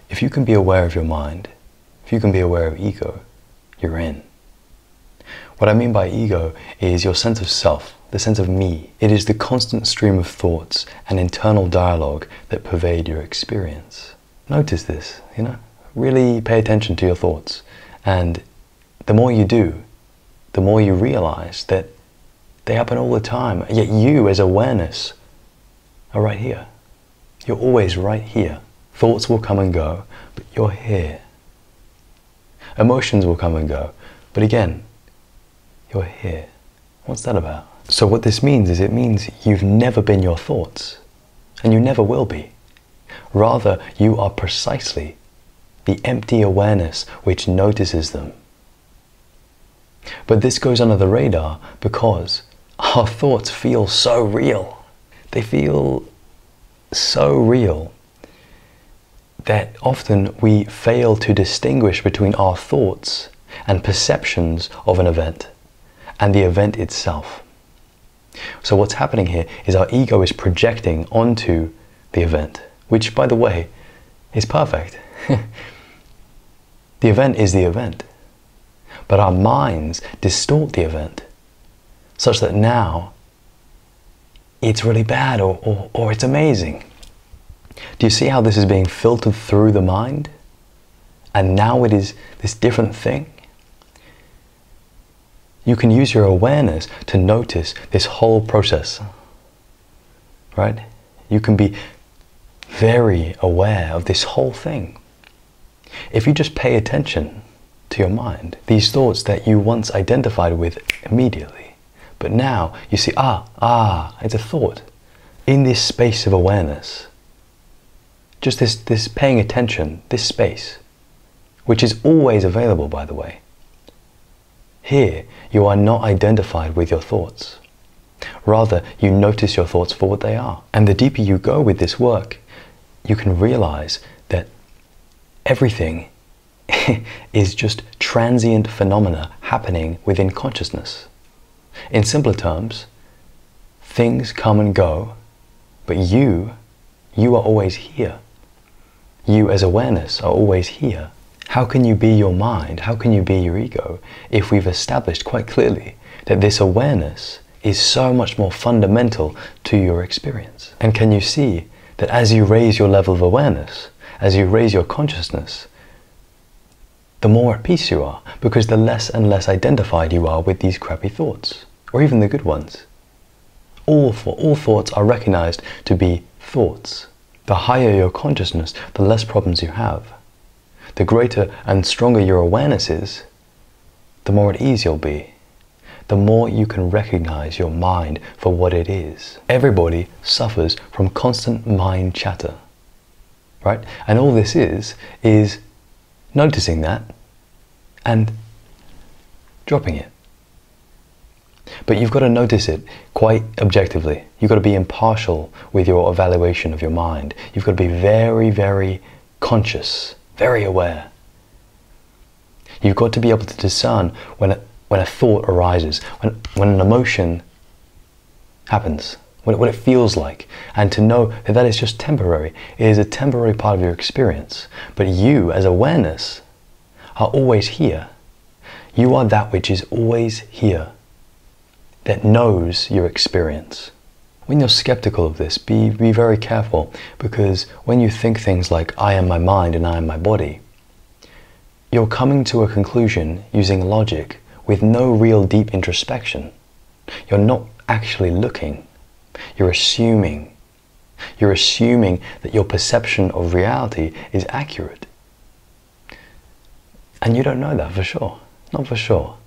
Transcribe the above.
If you can be aware of your mind, if you can be aware of ego, you're in. What I mean by ego is your sense of self, the sense of me. It is the constant stream of thoughts and internal dialogue that pervade your experience. Notice this, really pay attention to your thoughts. And the more you do, the more you realize that they happen all the time. Yet you, as awareness, are right here. You're always right here. Thoughts will come and go, but you're here. Emotions will come and go, but again, you're here. What's that about? So what this means is it means you've never been your thoughts, and you never will be. Rather, you are precisely the empty awareness which notices them. But this goes under the radar because our thoughts feel so real. They feel so real that often we fail to distinguish between our thoughts and perceptions of an event and the event itself. So what's happening here is our ego is projecting onto the event, which, by the way, is perfect. The event is the event. But our minds distort the event such that now it's really bad or it's amazing. Do you see how this is being filtered through the mind? And now it is this different thing? You can use your awareness to notice this whole process, right? You can be very aware of this whole thing. If you just pay attention to your mind, these thoughts that you once identified with immediately, but now you see, it's a thought. In this space of awareness, just this paying attention, this space, which is always available, by the way. Here, you are not identified with your thoughts. Rather, you notice your thoughts for what they are. And the deeper you go with this work, you can realize that everything is just transient phenomena happening within consciousness. In simpler terms, things come and go, but you are always here. You as awareness are always here. How can you be your mind? How can you be your ego if we've established quite clearly that this awareness is so much more fundamental to your experience? And can you see that as you raise your level of awareness, as you raise your consciousness, the more at peace you are, because the less and less identified you are with these crappy thoughts, or even the good ones. All thoughts are recognized to be thoughts. The higher your consciousness, the less problems you have. The greater and stronger your awareness is, the more at ease you'll be. The more you can recognize your mind for what it is. Everybody suffers from constant mind chatter, right? And all this is noticing that and dropping it. But you've got to notice it quite objectively. You've got to be impartial with your evaluation of your mind. You've got to be very, very conscious, very aware. You've got to be able to discern when a thought arises, when an emotion happens, what it feels like, and to know that that is just temporary. It is a temporary part of your experience. But you, as awareness, are always here. You are that which is always here, that knows your experience. When you're skeptical of this, be very careful, because when you think things like, I am my mind and I am my body, you're coming to a conclusion using logic with no real deep introspection. You're not actually looking. You're assuming. You're assuming that your perception of reality is accurate. And you don't know that for sure. Not for sure.